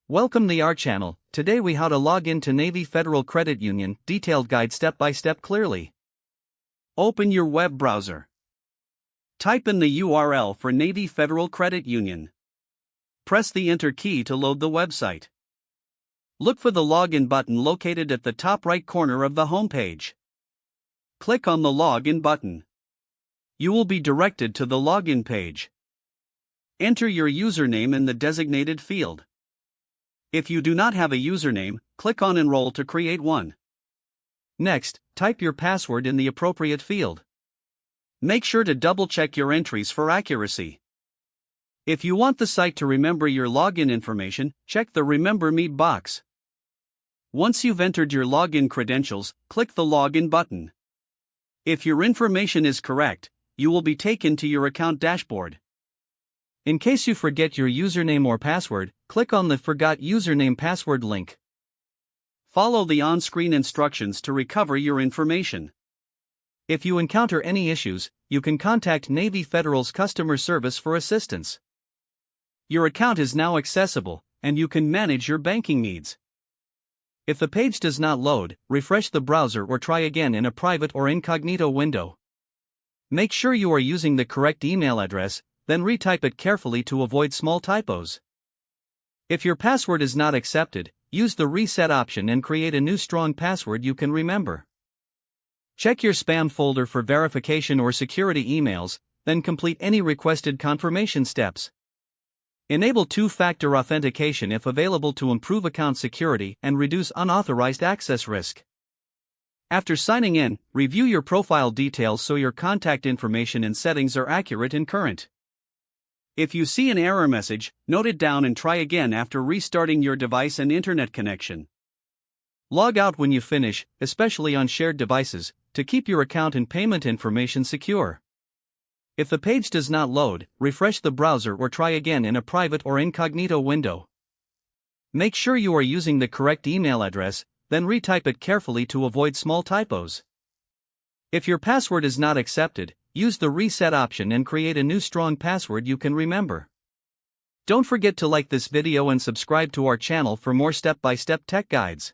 Welcome to our channel. Today we how to log into Navy Federal Credit Union, detailed guide step by step clearly. Open your web browser. Type in the URL for Navy Federal Credit Union. Press the enter key to load the website. Look for the login button located at the top right corner of the homepage. Click on the login button. You will be directed to the login page. Enter your username in the designated field. If you do not have a username, click on Enroll to create one. Next, type your password in the appropriate field. Make sure to double-check your entries for accuracy. If you want the site to remember your login information, check the Remember Me box. Once you've entered your login credentials, click the Login button. If your information is correct, you will be taken to your account dashboard. In case you forget your username or password, click on the Forgot Username Password link. Follow the on-screen instructions to recover your information. If you encounter any issues, you can contact Navy Federal's customer service for assistance. Your account is now accessible, and you can manage your banking needs. If the page does not load, refresh the browser or try again in a private or incognito window. Make sure you are using the correct email address, then retype it carefully to avoid small typos. If your password is not accepted, use the reset option and create a new strong password you can remember. Check your spam folder for verification or security emails, then complete any requested confirmation steps. Enable two-factor authentication if available to improve account security and reduce unauthorized access risk. After signing in, review your profile details so your contact information and settings are accurate and current. If you see an error message, note it down and try again after restarting your device and internet connection. Log out when you finish, especially on shared devices, to keep your account and payment information secure. If the page does not load, refresh the browser or try again in a private or incognito window. Make sure you are using the correct email address, then retype it carefully to avoid small typos. If your password is not accepted, use the reset option and create a new strong password you can remember. Don't forget to like this video and subscribe to our channel for more step-by-step tech guides.